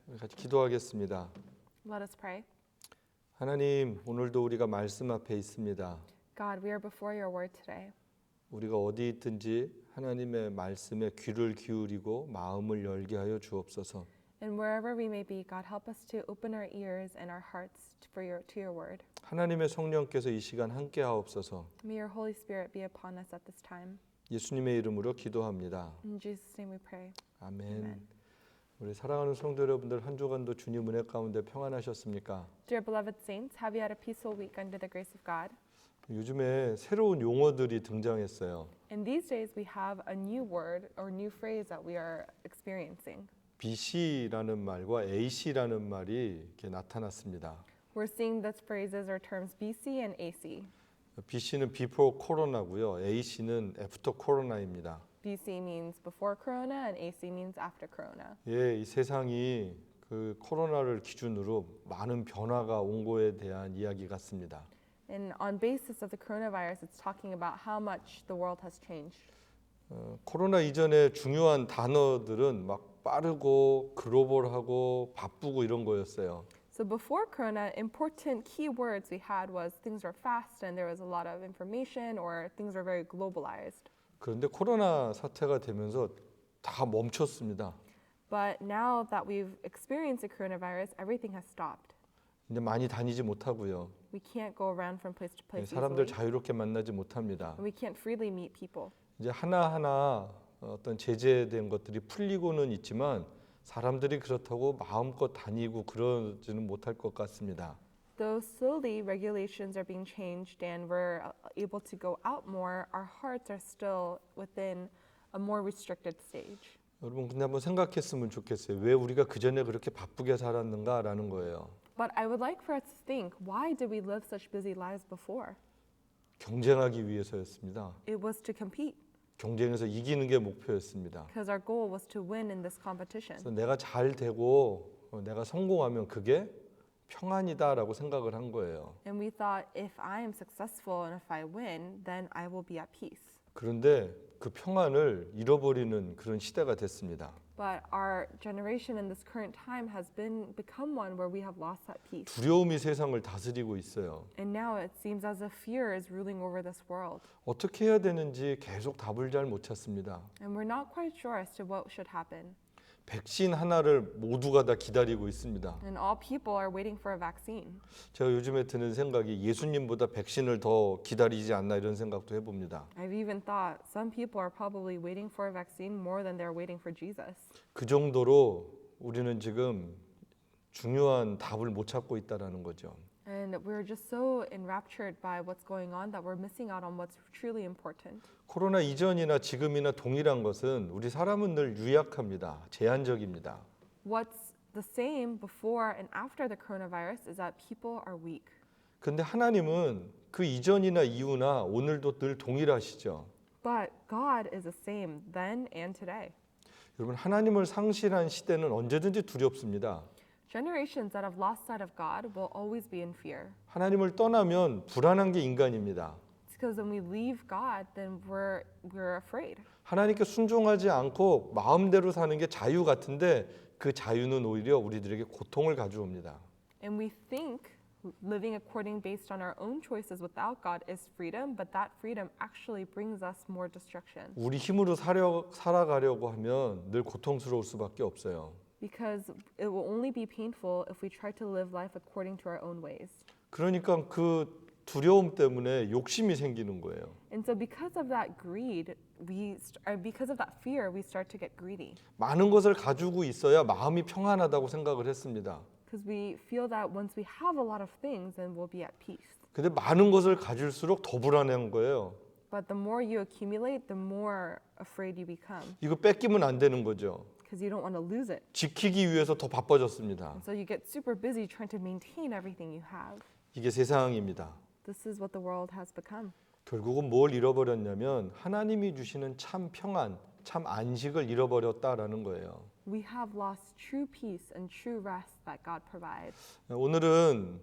우리 같이 기도하겠습니다. Let us pray. 하나님, 오늘도 우리가 말씀 앞에 있습니다. God, we are before your word today. 우리가 어디 있든지 하나님의 말씀에 귀를 기울이고 마음을 열게 하여 주옵소서. And wherever we may be, God, help us to open our ears and our hearts to your word. 하나님의 성령께서 이 시간 함께 하옵소서. May your Holy Spirit be upon us at this time. 예수님의 이름으로 기도합니다. In Jesus' name we pray. 아멘. Amen. 우리 사랑하는 성도 여러분들, 한 주간도 주님 은혜 가운데 평안하셨습니까? Dear beloved saints, have you had a peaceful week under the grace of God? 요즘에 새로운 용어들이 등장했어요. In these days, we have a new word or new phrase that we are experiencing. BC라는 말과 AC라는 말이 이렇게 나타났습니다. We're seeing these phrases or terms BC and AC. BC는 before corona고요. AC는 after corona입니다. BC means before Corona and AC means after Corona. 예, 이 세상이 그 코로나를 기준으로 많은 변화가 온 거에 대한 이야기 같습니다. And on basis of the coronavirus, it's talking about how much the world has changed. 코로나 이전에 중요한 단어들은 막 빠르고 글로벌하고 바쁘고 이런 거였어요. So before Corona, important key words we had was things were fast and there was a lot of information or things were very globalized. 그런데 코로나 사태가 되면서 다 멈췄습니다. But now that we've experienced the coronavirus, everything has stopped. 이제 많이 다니지 못하고요. We can't go around from place to place 사람들 easily. 자유롭게 만나지 못합니다. And we can't freely meet people. 이제 하나하나 어떤 제재된 것들이 풀리고는 있지만 사람들이 그렇다고 마음껏 다니고 그러지는 못할 것 같습니다. Though slowly regulations are being changed and we're able to go out more, our hearts are still within a more restricted stage. 여러분 근데 한번 생각했으면 좋겠어요. 왜 우리가 그전에 그렇게 바쁘게 살았는가라는 거예요. But I would like for us to think, why did we live such busy lives before? 경쟁하기 위해서였습니다. It was to compete, 경쟁에서 이기는 게 목표였습니다. because our goal was to win in this competition. 그래서 내가 잘 되고 내가 성공하면 그게 평안이다라고 생각을 한 거예요. And we thought, if I am successful and if I win, then I will be at peace. 그런데 그 평안을 잃어버리는 그런 시대가 됐습니다. But our generation in this current time has become one where we have lost that peace. 두려움이 세상을 다스리고 있어요. And now it seems as if fear is ruling over this world. 어떻게 해야 되는지 계속 답을 잘 못 찾습니다. And we're not quite sure as to what should happen. 백신 하나를 모두가 다 기다리고 있습니다. And all people are waiting for a vaccine. 제가 요즘에 드는 생각이 예수님보다 백신을 더 기다리지 않나 이런 생각도 해봅니다. I've even thought some people are probably waiting for a vaccine more than they're waiting for Jesus. 그 정도로 우리는 지금 중요한 답을 못 찾고 있다라는 거죠. And we're just so enraptured by what's going on that we're missing out on what's truly important. 코로나 이전이나 지금이나 동일한 것은 우리 사람은 늘 유약합니다. 제한적입니다. What's the same before and after the coronavirus is that people are weak. 근데 하나님은 그 이전이나 이후나 오늘도 늘 동일하시죠. But God is the same then and today. 여러분 하나님을 상실한 시대는 언제든지 두렵습니다. Generations that have lost sight of God will always be in fear. 하나님을 떠나면 불안한 게 인간입니다. It's because when we leave God, then we're afraid. 하나님께 순종하지 않고 마음대로 사는 게 자유 같은데 그 자유는 오히려 우리들에게 고통을 가져옵니다. And we think living according based on our own choices without God is freedom, but that freedom actually brings us more destruction. 우리 힘으로 살아가려고 하면 늘 고통스러울 수밖에 없어요. Because it will only be painful if we try to live life according to our own ways. 그러니까 그 두려움 때문에 욕심이 생기는 거예요. And so because of that greed, because of that fear, we start to get greedy. 많은 것을 가지고 있어야 마음이 평안하다고 생각을 했습니다. Because we feel that once we have a lot of things, then we'll be at peace. 근데 많은 것을 가질수록 더 불안한 거예요. But the more you accumulate, the more afraid you become. 이거 뺏기면 안 되는 거죠. Because you don't want to lose it. 지키기 위해서 더 바빠졌습니다. And so you get super busy trying to maintain everything you have. 이게 세상입니다. This is what the world has become. 결국은 뭘 잃어버렸냐면 하나님이 주시는 참 평안, 참 안식을 잃어버렸다라는 거예요. We have lost true peace and true rest that God provides. 오늘은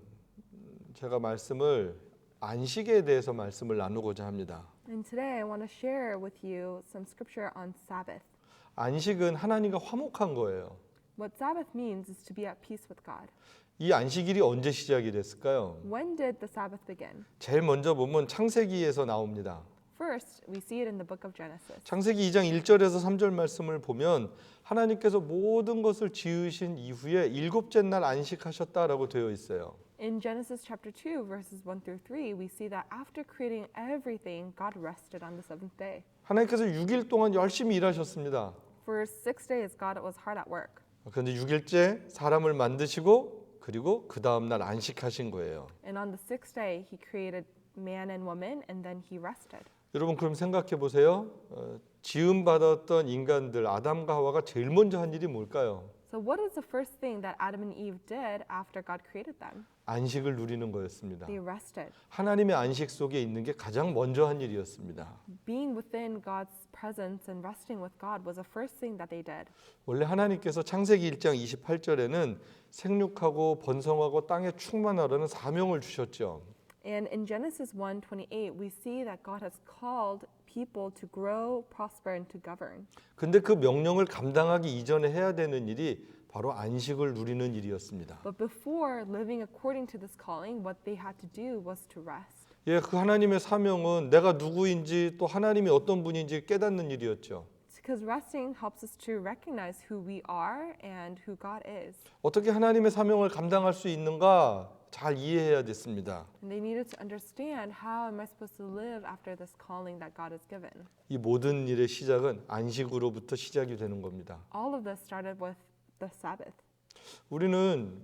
제가 말씀을 안식에 대해서 말씀을 나누고자 합니다. And today I want to share with you some scripture on Sabbath. 안식은 하나님과 화목한 거예요. What Sabbath means is to be at peace with God. 이 안식일이 언제 시작이 됐을까요? When did the Sabbath begin? 제일 먼저 보면 창세기에서 나옵니다. First, we see it in the book of Genesis. 창세기 2장 1절에서 3절 말씀을 보면 하나님께서 모든 것을 지으신 이후에 일곱째 날 안식하셨다라고 되어 있어요. In Genesis chapter 2, verses 1 through 3, we see that after creating everything, God rested on the seventh day. 하나님께서 6일 동안 열심히 일하셨습니다. For 6 days, God was hard at work. 그런데 6일째 사람을 만드시고 그리고 그 다음 날 안식하신 거예요. And on the 6th day, He created man and woman, and then He rested. 여러분 그럼 생각해 보세요. 지음 받았던 인간들 아담과 하와가 제일 먼저 한 일이 뭘까요? So, what is the first thing that Adam and Eve did after God created them? 안식을 누리는 거였습니다. They rested. 하나님의 안식 속에 있는 게 가장 먼저 한 일이었습니다. Being within God's presence and resting with God was the first thing that they did. 원래 하나님께서 창세기 1장 28절에는 생육하고 번성하고 땅에 충만하라는 사명을 주셨죠. And in Genesis 1:28, we see that God has called people to grow, prosper, and to govern. 근데 그 명령을 감당하기 이전에 해야 되는 일이 바로 안식을 누리는 일이었습니다. But before living according to this calling, what they had to do was to rest. 예, 그 하나님의 사명은 내가 누구인지 또 하나님이 어떤 분인지 깨닫는 일이었죠. Because resting helps us to recognize who we are and who God is. 어떻게 하나님의 사명을 감당할 수 있는가 잘 이해해야 됐습니다. And they needed to understand how am I supposed to live after this calling that God has given. 이 모든 일의 시작은 안식으로부터 시작이 되는 겁니다. All of this started with the Sabbath. 우리는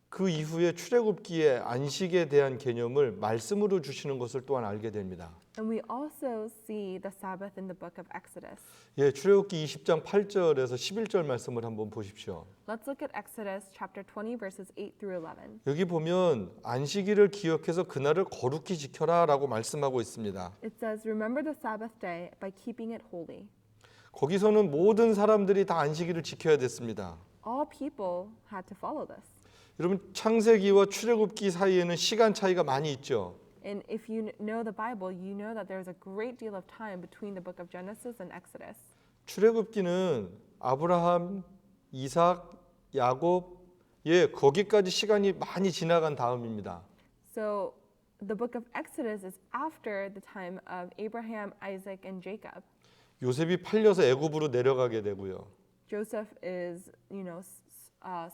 그 이후에 출애굽기에 안식에 대한 개념을 말씀으로 주시는 것을 또한 알게 됩니다. And we also see the Sabbath in the book of Exodus. 예, 출애굽기 20장 8절에서 11절 말씀을 한번 보십시오. Let's look at Exodus chapter 20 verses 8 through 11. 여기 보면 안식일을 기억해서 그날을 거룩히 지켜라라고 말씀하고 있습니다. It says, "Remember the Sabbath day by keeping it holy." 거기서는 모든 사람들이 다 안식일을 지켜야 됐습니다. All people had to follow this. 여러분 창세기와 출애굽기 사이에는 시간 차이가 많이 있죠. And if you know the Bible, you know that there's a great deal of time between the book of Genesis and Exodus. 출애굽기는 아브라함, 이삭, 야곱 거기까지 시간이 많이 지나간 다음입니다. So the book of Exodus is after the time of Abraham, Isaac, and Jacob. 요셉이 팔려서 애굽으로 내려가게 되고요. Joseph is,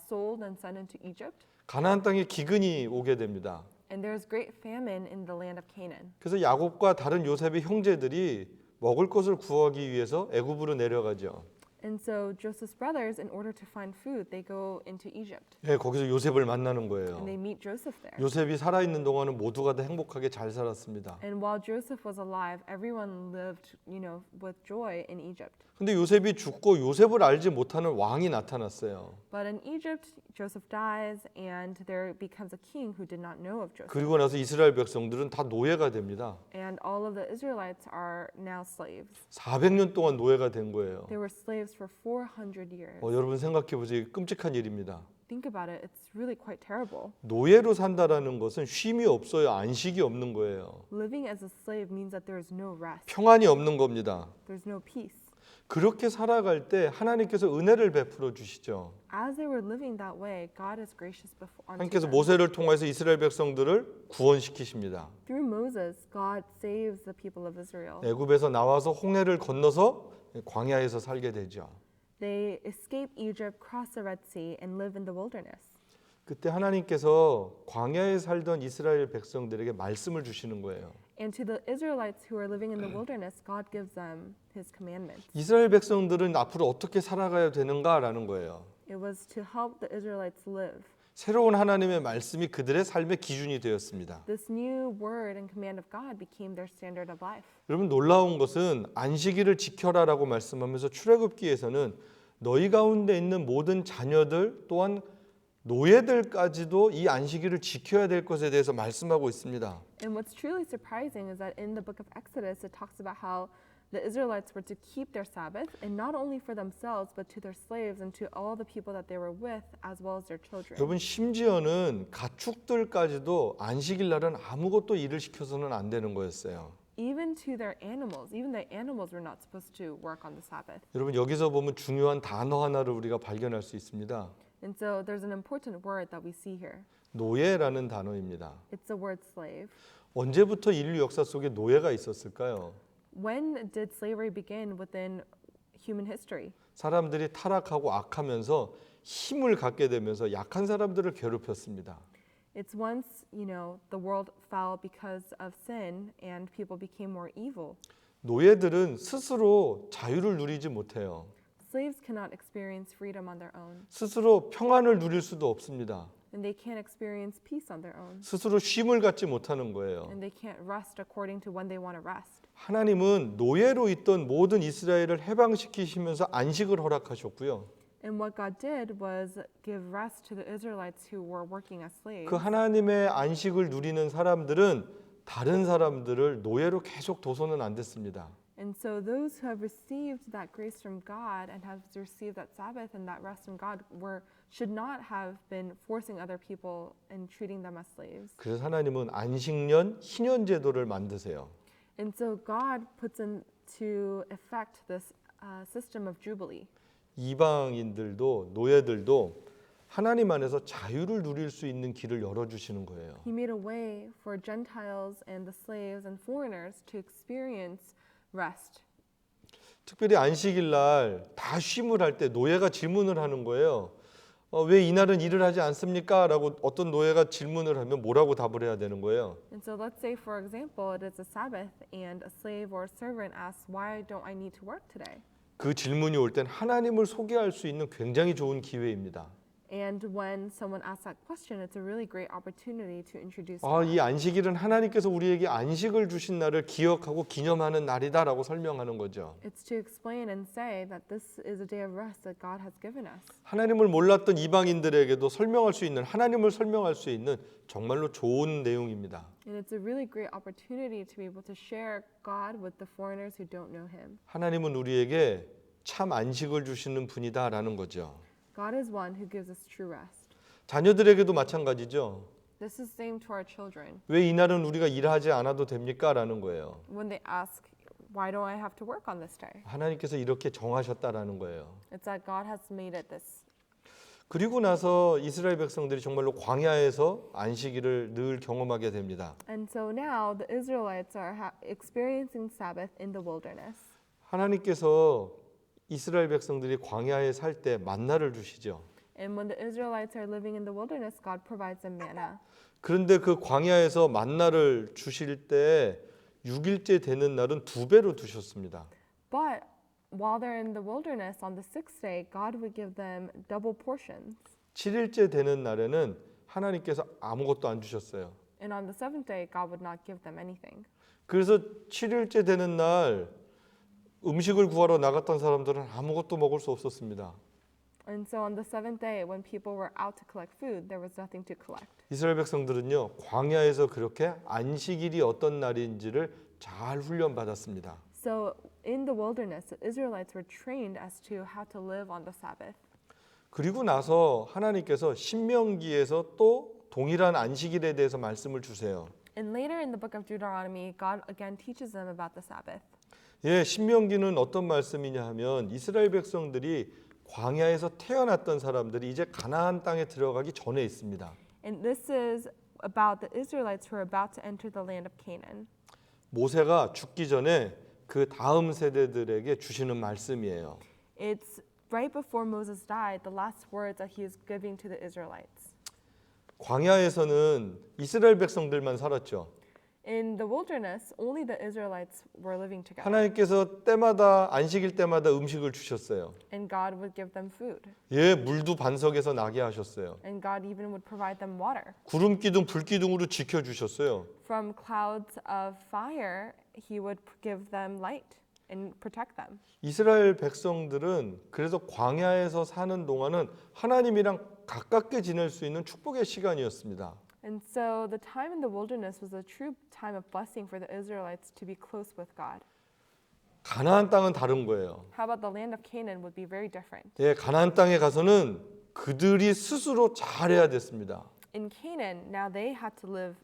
sold and sent into Egypt. 가나안 땅에 기근이 오게 됩니다. And there's great famine in the land of Canaan. 그래서 야곱과 다른 요셉의 형제들이 먹을 것을 구하기 위해서 애굽으로 내려가죠. And so Joseph's brothers, in order to find food, they go into Egypt. 예, 거기서 요셉을 만나는 거예요. And they meet Joseph there. 요셉이 살아있는 동안은 모두가 다 행복하게 잘 살았습니다. And while Joseph was alive, everyone lived, with joy in Egypt. 근데 요셉이 죽고 요셉을 알지 못하는 왕이 나타났어요. But in Egypt, Joseph dies, and there becomes a king who did not know of Joseph. 그리고 나서 이스라엘 백성들은 다 노예가 됩니다. And all of the Israelites are now slaves. 400년 동안 노예가 된 거예요. They were slaves for 400 years. 여러분 생각해 보세요. 끔찍한 일입니다. Think about it, it's really quite terrible. 노예로 산다라는 것은 쉼이 없어요. 안식이 없는 거예요. Living as a slave means that there is no rest, 평안이 없는 겁니다. there's no peace. 그렇게 살아갈 때 하나님께서 은혜를 베풀어 주시죠. As they were living that way, God is gracious unto 하나님께서 them. 모세를 통해서 이스라엘 백성들을 구원시키십니다. Through Moses, God saves the people of Israel. 애굽에서 나와서 홍해를 건너서 광야에서 살게 되죠. They escape Egypt, cross the Red Sea, and live in the wilderness. 그때 하나님께서 광야에 살던 이스라엘 백성들에게 말씀을 주시는 거예요. And to the Israelites who are living in the wilderness, God gives them His commandments. 이스라엘 백성들은 앞으로 어떻게 살아가야 되는가라는 거예요. It was to help the Israelites live. 새로운 하나님의 말씀이 그들의 삶의 기준이 되었습니다. This new word and command of God became their standard of life. 여러분 놀라운 것은 안식일을 지켜라라고 말씀하면서 출애굽기에서는 너희 가운데 있는 모든 자녀들 또한 노예들까지도 이 안식일을 지켜야 될 것에 대해서 말씀하고 있습니다. And what's truly surprising is that in the book of Exodus, it talks about how the Israelites were to keep their Sabbath, and not only for themselves, but to their slaves and to all the people that they were with, as well as their children. 여러분 심지어는 가축들까지도 안식일 날은 아무것도 일을 시켜서는 안 되는 거였어요. even to their animals. Even the animals were not supposed to work on the Sabbath. 여러분 여기서 보면 중요한 단어 하나를 우리가 발견할 수 있습니다. And so there's an important word that we see here. 노예라는 단어입니다. It's the word slave. 언제부터 인류 역사 속에 노예가 있었을까요? When did slavery begin within human history? 사람들이 타락하고 악하면서 힘을 갖게 되면서 약한 사람들을 괴롭혔습니다. It's once, the world fell because of sin and people became more evil. 노예들은 스스로 자유를 누리지 못해요. Slaves cannot experience freedom on their own, 스스로 평안을 누릴 수도 없습니다. and they can't experience peace on their own, 스스로 쉼을 갖지 못하는 거예요. and they can't rest according to when they want to rest. 하나님은 노예로 있던 모든 이스라엘을 해방시키시면서 안식을 허락하셨고요. And what God did was give rest to the Israelites who were working as slaves. 그 하나님의 안식을 누리는 사람들은 다른 사람들을 노예로 계속 둬서는 안 됐습니다. And so those who have received that grace from God and have received that Sabbath and that rest in God should not have been forcing other people and treating them as slaves. 그래서 하나님은 안식년 희년 제도를 만드세요. And so God puts into effect this system of Jubilee. 이방인들도 노예들도 하나님 안에서 자유를 누릴 수 있는 길을 열어주시는 거예요. He made a way for Gentiles and the slaves and foreigners to experience rest. 특별히 안식일 날 다 쉼을 할 때 노예가 질문을 하는 거예요. 왜 이날은 일을 하지 않습니까? 라고 어떤 노예가 질문을 하면 뭐라고 답을 해야 되는 거예요? And so let's say, for example, it is a Sabbath and a slave or a servant asks, why don't I need to work today? 그 질문이 올 땐 하나님을 소개할 수 있는 굉장히 좋은 기회입니다. And when someone asks that question, it's a really great opportunity to introduce 이 안식일은 하나님께서 우리에게 안식을 주신 날을 기억하고 기념하는 날이다라고 설명하는 거죠. It's to explain and say that this is a day of rest that God has given us. 하나님을 몰랐던 이방인들에게도 설명할 수 있는 하나님을 설명할 수 있는 정말로 좋은 내용입니다. And it's a really great opportunity to be able to share God with the foreigners who don't know Him. 하나님은 우리에게 참 안식을 주시는 분이다라는 거죠. God is one who gives us true rest. 자녀들에게도 마찬가지죠. This is the same to our children. 왜 이날은 우리가 일하지 않아도 됩니까? 라는 거예요. When they ask, why don't I have to work on this day? 하나님께서 이렇게 정하셨다라는 거예요. It's that God has made it this. 그리고 나서 이스라엘 백성들이 정말로 광야에서 안식일을 늘 경험하게 됩니다. And so now the Israelites are experiencing Sabbath in the wilderness. 하나님께서 이스라엘 백성들이 광야에 살 때 만나를 주시죠. And when the Israelites are living in the wilderness, God provides them manna. 그런데 그 광야에서 만나를 주실 때 6일째 되는 날은 2배로 두셨습니다. But while they're in the wilderness on the sixth day, God would give them double portions. 7일째 되는 날에는 하나님께서 아무것도 안 주셨어요. And on the seventh day, God would not give them anything. 그래서 7일째 되는 날 음식을 구하러 나갔던 사람들은 아무것도 먹을 수 없었습니다. And so on the seventh day, when people were out to collect food, there was nothing to collect. 이스라엘 백성들은요 광야에서 그렇게 안식일이 어떤 날인지를 잘 훈련받았습니다. So in the wilderness, the Israelites were trained as to how to live on the Sabbath. 그리고 나서 하나님께서 신명기에서 또 동일한 안식일에 대해서 말씀을 주세요. And later in the book of Deuteronomy, God again teaches them about the Sabbath. 신명기는 어떤 말씀이냐 하면 이스라엘 백성들이 광야에서 태어났던 사람들이 이제 가나안 땅에 들어가기 전에 있습니다. And this is about the Israelites who are about to enter the land of Canaan. 모세가 죽기 전에 그 다음 세대들에게 주시는 말씀이에요. It's right before Moses died, the last words that he is giving to the Israelites. 광야에서는 이스라엘 백성들만 살았죠. In the wilderness, only the Israelites were living together. 하나님께서 때마다 안식일 때마다 음식을 주셨어요. And God would give them food. 물도 반석에서 나게 하셨어요. And God even would provide them water. 구름 기둥, 불 기둥으로 지켜 주셨어요. From clouds of fire, he would give them light and protect them. 이스라엘 백성들은 그래서 광야에서 사는 동안은 하나님이랑 가깝게 지낼 수 있는 축복의 시간이었습니다. And so the time in the wilderness was a true time of blessing for the Israelites to be close with God. 가나안 땅은 다른 거예요. How about the land of Canaan would be very different. 가나안 땅에 가서는 그들이 스스로 잘해야 됐습니다. In Canaan, now they had to live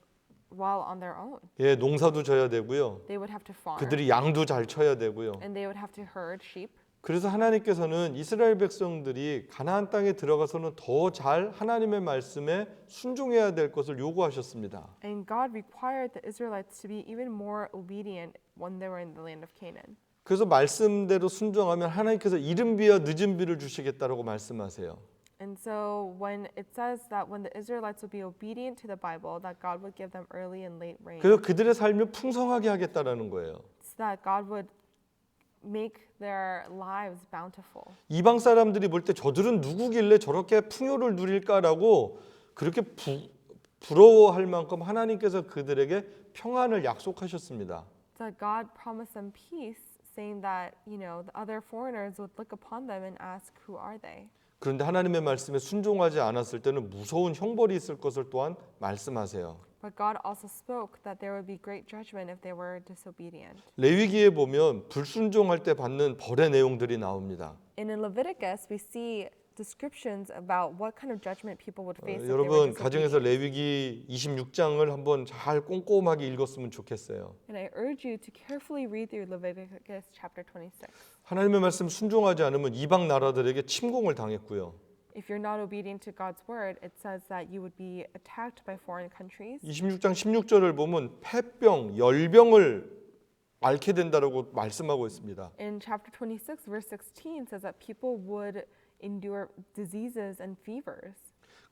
while on their own. 예, 농사도 져야 되고요. They would have to farm, 그들이 양도 잘 쳐야 되고요. and they would have to herd sheep. 그래서 하나님께서는 이스라엘 백성들이 가나안 땅에 들어가서는 더 잘 하나님의 말씀에 순종해야 될 것을 요구하셨습니다. And God required the Israelites to be even more obedient when they were in the land of Canaan. 그래서 말씀대로 순종하면 하나님께서 이른 비와 늦은 비를 주시겠다라고 말씀하세요. And so when it says that when the Israelites would be obedient to the Bible, that God would give them early and late rain, 그래서 그들의 삶을 풍성하게 하겠다라는 거예요. so that God would make their lives bountiful. 이방 사람들이 볼 때 저들은 누구길래 저렇게 풍요를 누릴까라고 그렇게 부러워할 만큼 하나님께서 그들에게 평안을 약속하셨습니다. So that God promised them peace, saying that, the other foreigners would look upon them and ask, who are they? 그런데 하나님의 말씀에 순종하지 않았을 때는 무서운 형벌이 있을 것을 또한 말씀하세요. But God also spoke that there would be great judgment if they were disobedient. 레위기에 보면 불순종할 때 받는 벌의 내용들이 나옵니다. And in Leviticus, we see descriptions about what kind of judgment people would face if they were 여러분 disobedient. 가정에서 레위기 26장을 한번 잘 꼼꼼하게 읽었으면 좋겠어요. And I urge you to carefully read through Leviticus chapter 26. 하나님의 말씀 순종하지 않으면 이방 나라들에게 침공을 당했고요. If you're not obedient to God's word, it says that you would be attacked by foreign countries. 26장 16절을 보면 폐병, 열병을 앓게 된다라고 말씀하고 있습니다. In chapter 26, verse 16 says that people would endure diseases and fevers,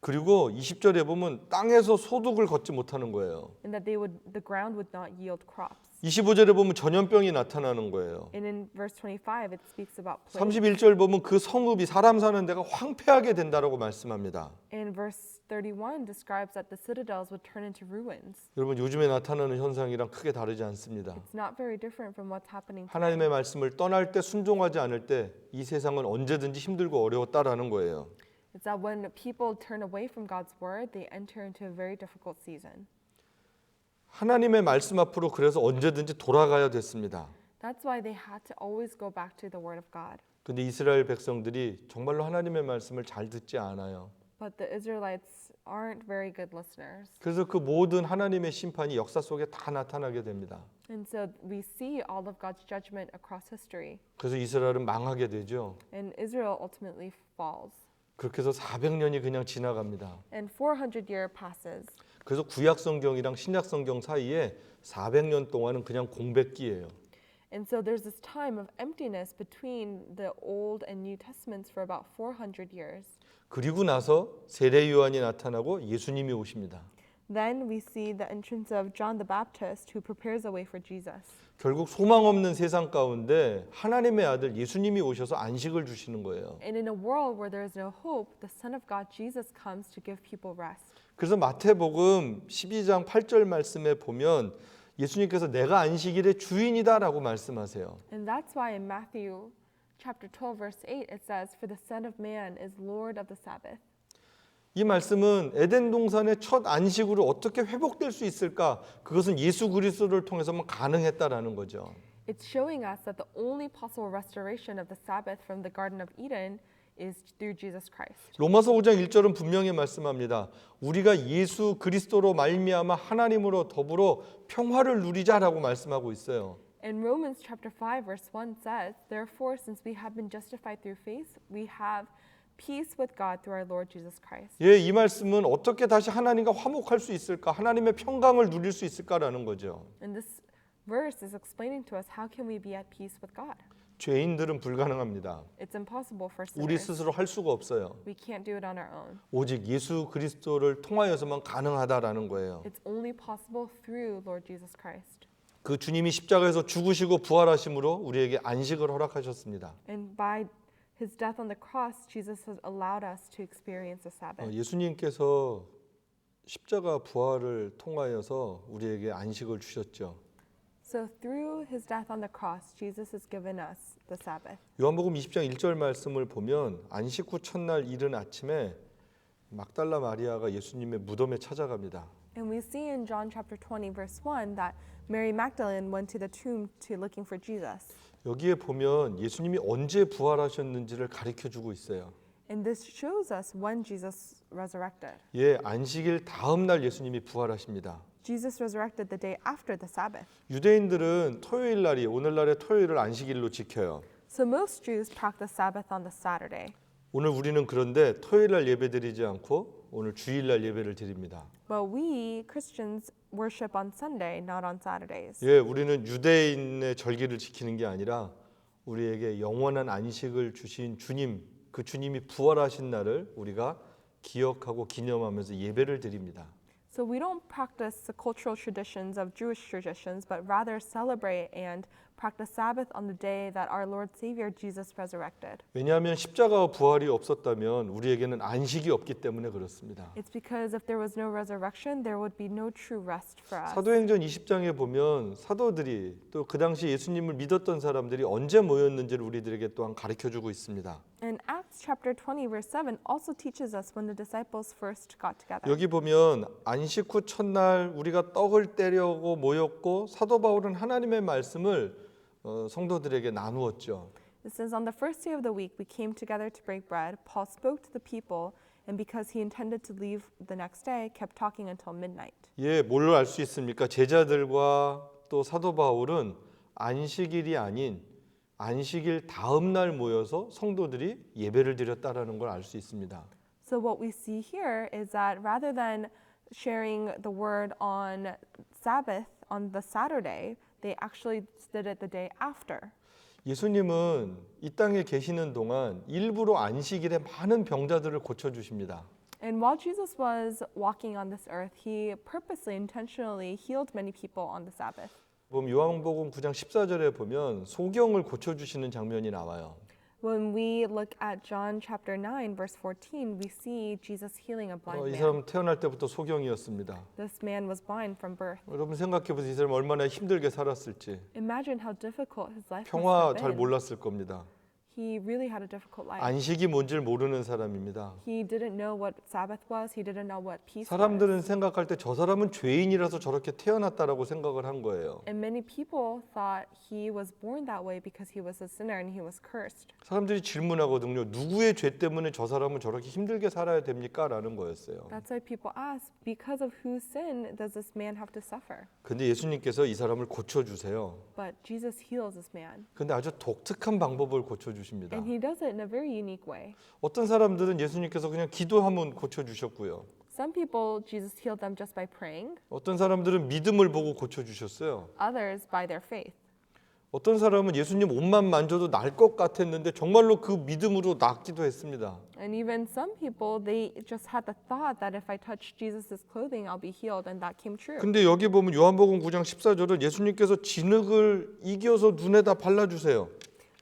그리고 20절에 보면 땅에서 소득을 걷지 못하는 거예요. and that the ground would not yield crops. 25절에 보면 전염병이 나타나는 거예요. And in verse 25, it speaks about plague. 31절 보면 그 성읍이 사람 사는 데가 황폐하게 된다라고 말씀합니다. And verse 31 describes that the citadels would turn into ruins. 여러분 요즘에 나타나는 현상이랑 크게 다르지 않습니다. It's not very different from what's happening today. 하나님의 말씀을 떠날 때 순종하지 않을 때 이 세상은 언제든지 힘들고 어려웠다라는 거예요. It's that when people turn away from God's word, they enter into a very difficult season. 하나님의 말씀 앞으로 그래서 언제든지 돌아가야 됐습니다. That's why they had to always go back to the word of God. 근데 이스라엘 백성들이 정말로 하나님의 말씀을 잘 듣지 않아요. But the Israelites aren't very good listeners. 그래서 그 모든 하나님의 심판이 역사 속에 다 나타나게 됩니다. And so we see all of God's judgment across history. 그래서 이스라엘은 망하게 되죠. And Israel ultimately falls. 그렇게 해서 400년이 그냥 지나갑니다. And 400 years passes. 그래서 구약 성경이랑 신약 성경 사이에 400년 동안은 그냥 공백기예요. And so there's this time of emptiness between the Old and New Testaments for about 400 years. 그리고 나서 세례 요한이 나타나고 예수님이 오십니다. Then we see the entrance of John the Baptist who prepares a way for Jesus. 결국 소망 없는 세상 가운데 하나님의 아들 예수님이 오셔서 안식을 주시는 거예요. And in a world where there is no hope, the Son of God, Jesus, comes to give people rest. 그래서 마태복음 12장 8절 말씀에 보면 예수님께서 내가 안식일의 주인이다라고 말씀하세요. And that's why in Matthew chapter 12 verse 8 it says, "For the Son of Man is Lord of the Sabbath." 이 말씀은 에덴 동산의 첫 안식으로 어떻게 회복될 수 있을까? 그것은 예수 그리스도를 통해서만 가능했다라는 거죠. It's showing us that the only possible restoration of the Sabbath from the Garden of Eden is through Jesus Christ. 로마서 5장 1절은 분명히 말씀합니다. 우리가 예수 그리스도로 말미암아 하나님으로 더불어 평화를 누리자라고 말씀하고 있어요. And Romans chapter 5 verse 1 says, "Therefore, since we have been justified through faith, we have peace with God through our Lord Jesus Christ." 예, 이 말씀은 어떻게 다시 하나님과 화목할 수 있을까? 하나님의 평강을 누릴 수 있을까라는 거죠. And this verse is explaining to us how can we be at peace with God? 죄인들은 불가능합니다. It's impossible for 우리 sinners. 스스로 할 수가 없어요. We can't do it on our own. 오직 예수 그리스도를 통하여서만 가능하다라는 거예요. It's only possible through Lord Jesus Christ. 그 주님이 십자가에서 죽으시고 부활하심으로 우리에게 안식을 허락하셨습니다. And by his death on the cross, Jesus has allowed us to experience the Sabbath. 예수님께서 십자가 부활을 통하여서 우리에게 안식을 주셨죠. So through his death on the cross, Jesus has given us the Sabbath. 요한복음 20장 1절 말씀을 보면 안식 후 첫날 이른 아침에 막달라 마리아가 예수님의 무덤에 찾아갑니다. And we see in John chapter 20 verse 1 that Mary Magdalene went to the tomb to looking for Jesus. 여기에 보면 예수님이 언제 부활하셨는지를 가르쳐 주고 있어요. And this shows us when Jesus resurrected. 예, 안식일 다음 날 예수님이 부활하십니다. Jesus resurrected the day after the Sabbath. 유대인들은 토요일 날이 오늘날의 토요일을 안식일로 지켜요. So most Jews practice Sabbath on the Saturday. 오늘 우리는 그런데 토요일 날 예배드리지 않고 오늘 주일 날 예배를 드립니다. But we Christians worship on Sunday, not on Saturdays. 예, 우리는 유대인의 절기를 지키는 게 아니라 우리에게 영원한 안식을 주신 주님, 그 주님이 부활하신 날을 우리가 기억하고 기념하면서 예배를 드립니다. So we don't practice the cultural traditions of Jewish traditions, but rather celebrate and practice Sabbath on the day that our Lord Savior Jesus resurrected. 왜냐하면 십자가와 부활이 없었다면 우리에게는 안식이 없기 때문에 그렇습니다. It's because if there was no resurrection, there would be no true rest for us. 사도행전 20장에 보면 사도들이 또 그 당시 예수님을 믿었던 사람들이 언제 모였는지를 우리들에게 또한 가르쳐주고 있습니다. And Acts chapter 20 verse 7 also teaches us when the disciples first got together. 여기 보면 안식 후 첫날 우리가 떡을 떼려고 모였고 사도 바울은 하나님의 말씀을 성도들에게 나누었죠. It says, on the first day of the week, we came together to break bread. Paul spoke to the people, and because he intended to leave the next day, kept talking until midnight. 예, 뭘로 알 수 있습니까? 제자들과 또 사도 바울은 안식일이 아닌 안식일 다음 날 모여서 성도들이 예배를 드렸다라는 걸 알 수 있습니다. So what we see here is that rather than sharing the word on Sabbath on the Saturday, they actually did it the day after. 예수님은 이 땅에 계시는 동안 일부러 안식일에 많은 병자들을 고쳐 주십니다. And while Jesus was walking on this earth, he purposely, intentionally healed many people on the Sabbath. 보면 요한복음 9장 14절에 보면 소경을 고쳐 주시는 장면이 나와요. When we look at John chapter 9 verse 14, we see Jesus healing a blind 이 man. 사람 태어날 때부터 소경이었습니다. This man was blind from birth. 여러분 생각해 보세요. 이 사람 얼마나 힘들게 살았을지. Imagine how difficult his life must 평화 have 잘 been. 몰랐을 겁니다. He really had a difficult life. 안식이 뭔지를 모르는 사람입니다. He didn't know what Sabbath was. He didn't know what peace was. 사람들은 생각할 때 저 사람은 죄인이라서 저렇게 태어났다라고 생각을 한 거예요. And many people thought he was born that way because he was a sinner and he was cursed. 사람들이 질문하거든요. 누구의 죄 때문에 저 사람은 저렇게 힘들게 살아야 됩니까? 라는 거였어요. That's why people ask, because of whose sin does this man have to suffer? 근데 예수님께서 이 사람을 고쳐주세요. But Jesus heals this man. 근데 아주 독특한 방법을 고쳐주십니다. And he does it in a very unique way. 어떤 사람들은 예수님께서 그냥 기도하면 고쳐주셨고요. Some people, Jesus healed them just by praying. 어떤 사람들은 믿음을 보고 고쳐주셨어요. Others, by their faith. 어떤 사람은 예수님 옷만 만져도 날 것 같았는데 정말로 그 믿음으로 낫기도 했습니다. And even some people, they just had the thought that if I touch Jesus' clothing, I'll be healed, and that came true. 근데 여기 보면 요한복음 9장 14절은 예수님께서 진흙을 이겨서 눈에다 발라주세요.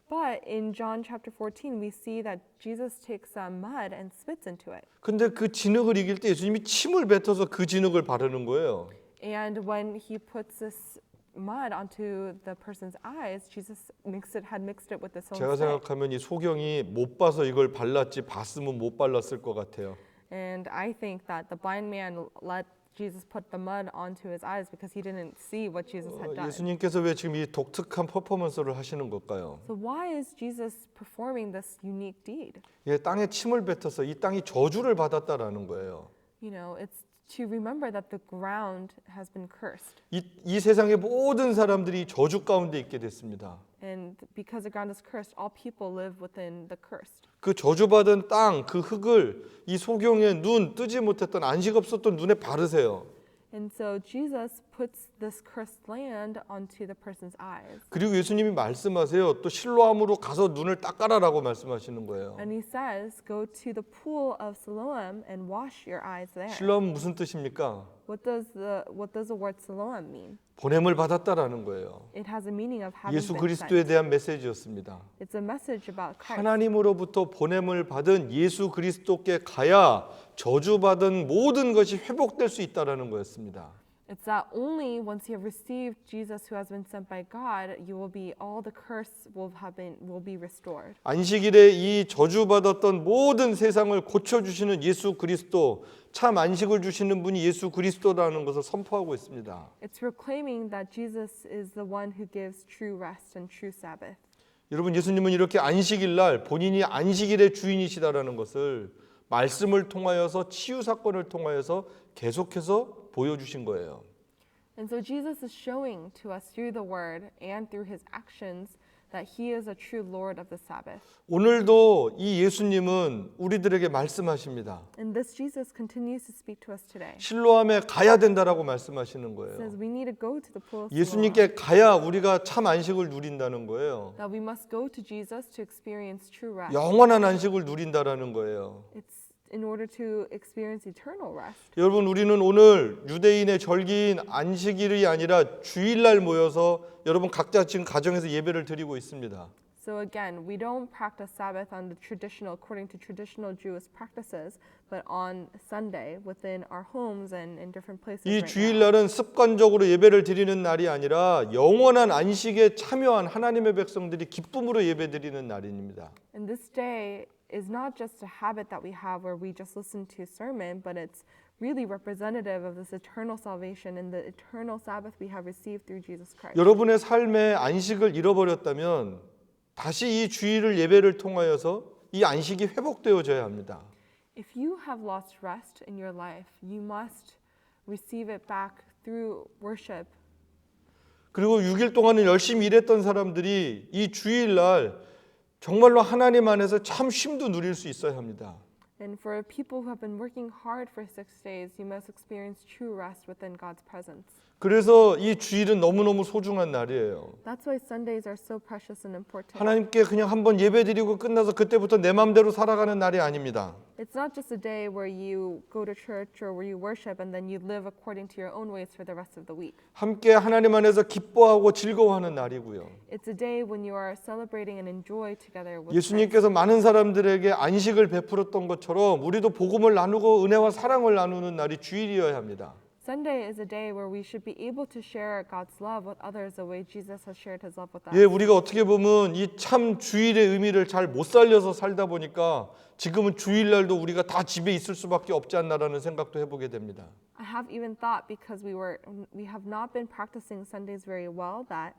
But in John chapter 14, we see that Jesus takes some mud and spits into it. 근데 그 진흙을 이길 때 예수님이 침을 뱉어서 그 진흙을 바르는 거예요. And when he puts this mud onto the person's eyes, Jesus had mixed it with his own 제가 spit. 생각하면 이 소경이 못 봐서 이걸 발랐지 봤으면 못 발랐을 것 같아요. And I think that the blind man let Jesus put the mud onto his eyes because he didn't see what Jesus had done. 예수님께서 왜 지금 이 독특한 퍼포먼스를 하시는 걸까요? So why is Jesus performing this unique deed? 예, 땅에 침을 뱉어서 이 땅이 저주를 받았다라는 거예요. You know, it's to remember that the ground has been cursed. 이 세상의 모든 사람들이 저주 가운데 있게 됐습니다. And because the ground is cursed, all people live within the cursed. 그 저주받은 땅, 그 흙을 이 소경의 눈, 뜨지 못했던 안식 없었던 눈에 바르세요. And so Jesus puts this cursed land onto the person's eyes. 그리고 예수님이 말씀하세요. 또 실로암으로 가서 눈을 닦아라라고 말씀하시는 거예요. And he says, go to the pool of Siloam and wash your eyes there. 실로암은 무슨 뜻입니까? What does the word Siloam mean? 보냄을 받았다라는 거예요. It has a meaning of having 예수 been 그리스도에 sent. 대한 메시지였습니다. It's a message about Christ. 하나님으로부터 보냄을 받은 예수 그리스도께 가야 저주받은 모든 것이 회복될 수 있다라는 거였습니다. It's that only once you have received Jesus who has been sent by God, you will be all the curse will be restored. 안식일에 이 저주받았던 모든 세상을 고쳐 주시는 예수 그리스도, 참 안식을 주시는 분이 예수 그리스도라는 것을 선포하고 있습니다. It's proclaiming that Jesus is the one who gives true rest and true Sabbath. 여러분, 예수님은 이렇게 안식일 날 본인이 안식일의 주인이시다라는 것을 말씀을 통하여서 치유 사건을 통하여서 계속해서 보여주신 거예요. And so Jesus is showing to us through the word and through his actions that he is a true Lord of the Sabbath. 오늘도 이 예수님은 우리들에게 말씀하십니다. And this Jesus continues to speak to us today. 실로암에 가야 된다라고 말씀하시는 He 거예요. says we need to go to the pool of Siloam, 예수님께 가야 우리가 참 안식을 누린다는 거예요. that we must go to Jesus to experience true rest. 영원한 안식을 누린다라는 거예요. It's in order to experience eternal rest. 여러분, 우리는 오늘 유대인의 절기인 안식일이 아니라 주일날 모여서 여러분 각자 지금 가정에서 예배를 드리고 있습니다. So again, we don't practice Sabbath on the traditional, according to traditional Jewish practices, but on Sunday within our homes and in different places. 이 right now. 주일날은 습관적으로 예배를 드리는 날이 아니라 영원한 안식에 참여한 하나님의 백성들이 기쁨으로 예배드리는 날입니다. And this day is not just a habit that we have where we just listen to a sermon, but it's really representative of this eternal salvation and the eternal Sabbath we have received through Jesus Christ. 여러분의 삶에 안식을 잃어버렸다면 다시 이 주일을 예배를 통하여서 이 안식이 회복되어져야 합니다. If you have lost rest in your life, you must receive it back through worship. 그리고 6일 동안은 열심히 일했던 사람들이 이 주일날 정말로 하나님 안에서 참 쉼도 누릴 수 있어야 합니다. And for people who have been working hard for 6 days, you must experience true rest within God's presence. 그래서 이 주일은 너무너무 소중한 날이에요. That's why Sundays are so precious and important. 하나님께 그냥 한번 예배드리고 끝나서 그때부터 내 마음대로 살아가는 날이 아닙니다. It's not just a day where you go to church or where you worship and then you live according to your own ways for the rest of the week. 함께 하나님 안에서 기뻐하고 즐거워하는 날이고요. It's a day when you are celebrating and enjoy together with Christ. 예수님께서 많은 사람들에게 안식을 베풀었던 것처럼 우리도 복음을 나누고 은혜와 사랑을 나누는 날이 주일이어야 합니다. Sunday is a day where we should be able to share God's love with others the way Jesus has shared his love with us. 예, 우리가 어떻게 보면 이 참 주일의 의미를 잘 못 살려서 살다 보니까 지금은 주일날도 우리가 다 집에 있을 수밖에 없지 않나라는 생각도 해보게 됩니다. I have even thought because we have not been practicing Sundays very well that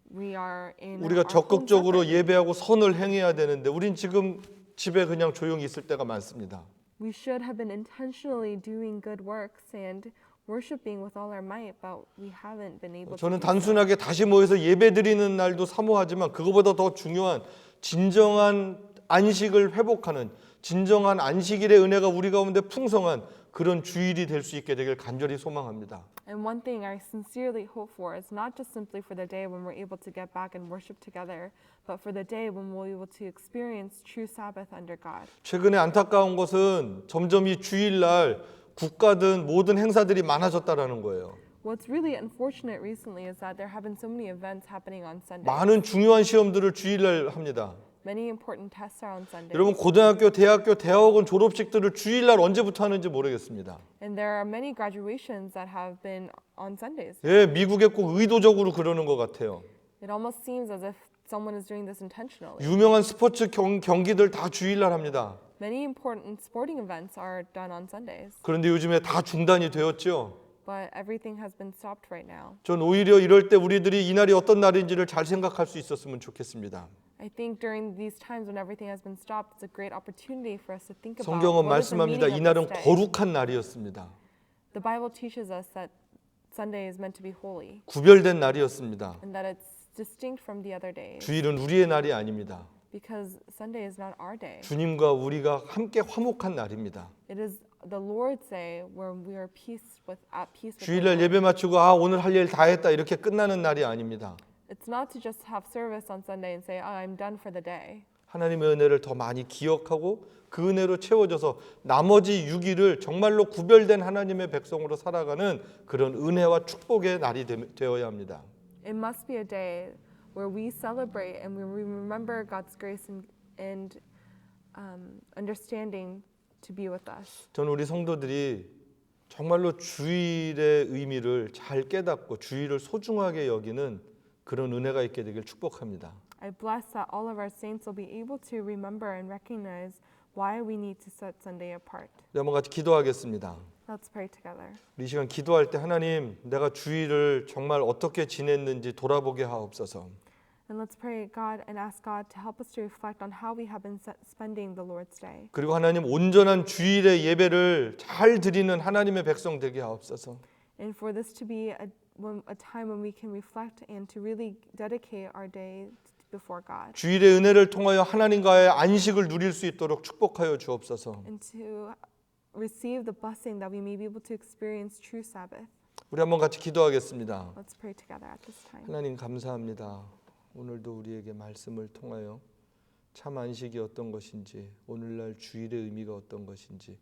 we are in 우리가 our homes 적극적으로 separate. 예배하고 선을 행해야 되는데 우린 지금 집에 그냥 조용히 있을 때가 많습니다. We should have been intentionally doing good works and worshiping with all our might, but we haven't been able to. 저는 do so. 단순하게 다시 모여서 예배드리는 날도 사모하지만 그거보다 더 중요한 진정한 안식을 회복하는 진정한 안식일의 은혜가 우리 가운데 풍성한 그런 주일이 될 수 있게 되길 간절히 소망합니다. And one thing I sincerely hope for is not just simply for the day when we're able to get back and worship together, but for the day when we're able to experience true Sabbath under God. 최근에 안타까운 것은 점점 이 주일날 국가든 모든 행사들이 많아졌다라는 거예요. What's really unfortunate recently is that there have been so many events happening on Sunday. 많은 중요한 시험들을 주일날 합니다. Many important tests are on Sunday. 여러분 고등학교, 대학교, 대학원 졸업식들을 주일날 언제부터 하는지 모르겠습니다. And there are many graduations that have been on Sundays. 예, 미국에 꼭 의도적으로 그러는 것 같아요. It almost seems as if someone is doing this intentionally. 유명한 스포츠 경기들 다 주일날 합니다. Many important sporting events are done on Sundays, 그런데 요즘에 다 중단이 되었죠. but everything has been stopped right now. 전 오히려 이럴 때 우리들이 이 날이 어떤 날인지를 잘 생각할 수 있었으면 좋겠습니다. I think during these times when everything has been stopped, it's a great opportunity for us to think about 성경은 what is the 말씀합니다. meaning 이 of 날은 this day. 거룩한 날이었습니다. The Bible teaches us that Sunday is meant to be holy 구별된 날이었습니다. and that it's distinct from the other days 주일은 우리의 날이 아닙니다. because Sunday is not our day. 주님과 우리가 함께 화목한 날입니다. It is the Lord's day where we are at peace with the 주일날 Lord. 예배 마치고 오늘 할 일 다 했다 이렇게 끝나는 날이 아닙니다. It's not to just have service on Sunday and say, I'm done for the day. 하나님의 은혜를 더 많이 기억하고 그 은혜로 채워져서 나머지 6일을 정말로 구별된 하나님의 백성으로 살아가는 그런 은혜와 축복의 날이 되어야 합니다. It must be a day where we celebrate and we remember God's grace and understanding to be with us. 저는 우리 성도들이 정말로 주일의 의미를 잘 깨닫고 주일을 소중하게 여기는 그런 은혜가 있게 되길 축복합니다. I bless that all of our saints will be able to remember and recognize why we need to set Sunday apart. 한번 같이 기도하겠습니다. Let's pray together. 이 시간 기도할 때 하나님 내가 주일을 정말 어떻게 지냈는지 돌아보게 하옵소서. And let's pray God and ask God to help us to reflect on how we have been spending the Lord's day. 그리고 하나님 온전한 주일의 예배를 잘 드리는 하나님의 백성 되게 하옵소서. And for this to be a time when we can reflect and to really dedicate our day before God 주일의 은혜를 통하여 하나님과의 안식을 누릴 수 있도록 축복하여 주옵소서. and to receive the blessing that we may be able to experience true Sabbath. 우리 한번 같이 기도하겠습니다. Let's pray together at this time. 하나님 감사합니다. 오늘도 우리에게 말씀을 통하여 참 안식이 어떤 것인지, 오늘날 주일의 의미가 어떤 것인지,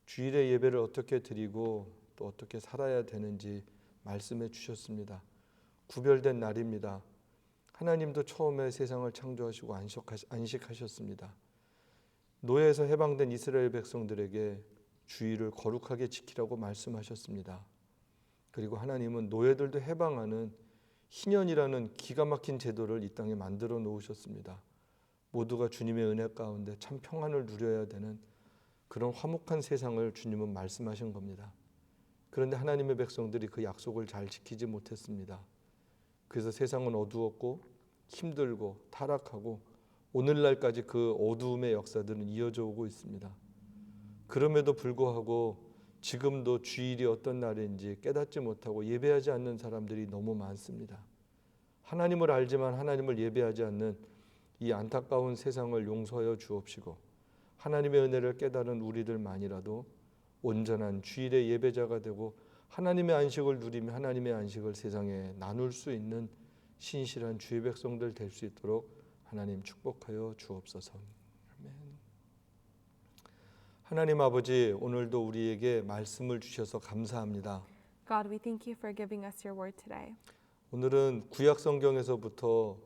주일의 예배를 어떻게 드리고 또 어떻게 살아야 되는지 말씀해 주셨습니다. 구별된 날입니다. 하나님도 처음에 세상을 창조하시고 안식하셨습니다. 노예에서 해방된 이스라엘 백성들에게 주일을 거룩하게 지키라고 말씀하셨습니다. 그리고 하나님은 노예들도 해방하는 희년이라는 기가 막힌 제도를 이 땅에 만들어 놓으셨습니다. 모두가 주님의 은혜 가운데 참 평안을 누려야 되는 그런 화목한 세상을 주님은 말씀하신 겁니다. 그런데 하나님의 백성들이 그 약속을 잘 지키지 못했습니다. 그래서 세상은 어두웠고 힘들고 타락하고 오늘날까지 그 어두움의 역사들은 이어져 오고 있습니다. 그럼에도 불구하고 지금도 주일이 어떤 날인지 깨닫지 못하고 예배하지 않는 사람들이 너무 많습니다. 하나님을 알지만 하나님을 예배하지 않는 이 안타까운 세상을 용서하여 주옵시고 하나님의 은혜를 깨달은 우리들만이라도 온전한 주일의 예배자가 되고 하나님의 안식을 누리며 하나님의 안식을 세상에 나눌 수 있는 신실한 주의 백성들 될 수 있도록 하나님 축복하여 주옵소서. 아멘. 하나님 아버지, 오늘도 우리에게 말씀을 주셔서 감사합니다. God, we thank you for giving us your word today. 오늘은 구약 성경에서부터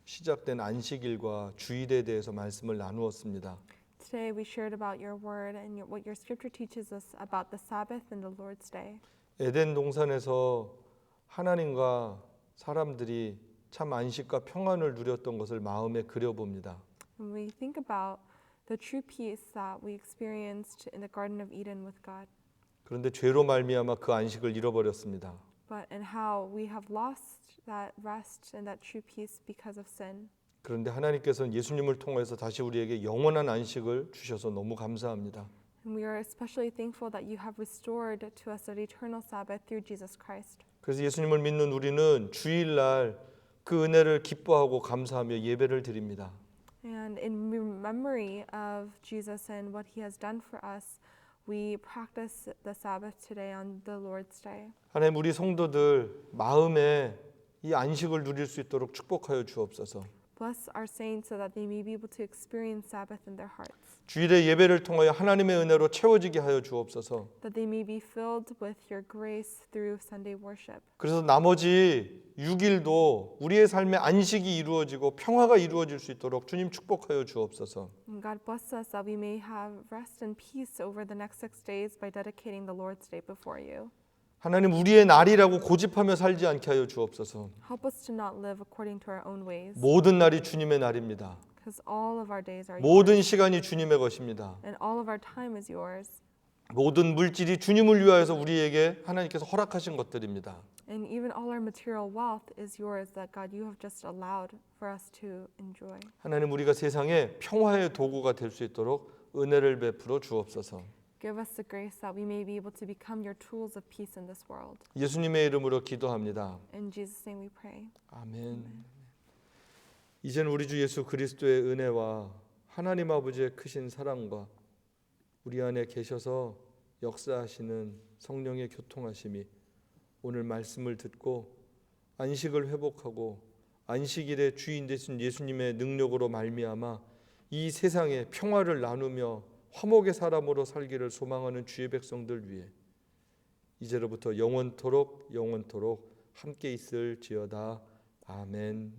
시작된 안식일과 주일에 대해서 말씀을 나누었습니다. Today we shared about your word and what your scripture teaches us about the Sabbath and the Lord's Day. 에덴 동산에서 하나님과 사람들이 참 안식과 평안을 누렸던 것을 마음에 그려봅니다. And we think about the true peace that we experienced in the Garden of Eden with God, 그런데 죄로 말미암아 그 안식을 잃어버렸습니다. but and how we have lost that rest and that true peace because of sin. 그런데 하나님께서는 예수님을 통해서 다시 우리에게 영원한 안식을 주셔서 너무 감사합니다. And we are especially thankful that you have restored to us that eternal Sabbath through Jesus Christ. 그래서 예수님을 믿는 우리는 주일날 그 은혜를 기뻐하고 감사하며 예배를 드립니다. And in memory of Jesus and what he has done for us, we practice the Sabbath today on the Lord's Day. 하나님, 우리 성도들 마음에 이 안식을 누릴 수 있도록 축복하여 주옵소서. Bless our saints so that they may be able to experience Sabbath in their hearts, 주일의 예배를 통하여 하나님의 은혜로 채워지게 하여 주옵소서. that they may be filled with your grace through Sunday worship. 그래서 나머지 6일도 우리의 삶에 안식이 이루어지고 평화가 이루어질 수 있도록 주님 축복하여 주옵소서. And God bless us that we may have rest and peace over the next 6 days by dedicating the Lord's Day before you. 하나님, 우리의 날이라고 고집하며 살지 않게 하여 주옵소서. Help us to not live according to our own ways, 모든 날이 주님의 날입니다. because all of our days are yours, 모든 시간이 주님의 것입니다. and all of our time is yours. 모든 물질이 주님을 위하여서 우리에게 하나님께서 허락하신 것들입니다. And even all our material wealth is yours that God you have just allowed for us to enjoy. 하나님, 우리가 세상에 평화의 도구가 될 수 있도록 은혜를 베풀어 주옵소서. Give us the grace that we may be able to become your tools of peace in this world. 예수님의 이름으로 기도합니다. In Jesus' name we pray. 아멘. 이제는 우리 주 예수 그리스도의 은혜와 하나님 아버지의 크신 사랑과 우리 안에 계셔서 역사하시는 성령의 교통하심이 오늘 말씀을 듣고 안식을 회복하고 안식일의 주인 되신 예수님의 능력으로 말미암아 이 세상에 평화를 나누며 화목의 사람으로 살기를 소망하는 주의 백성들 위해 이제로부터 영원토록 함께 있을지어다. 아멘.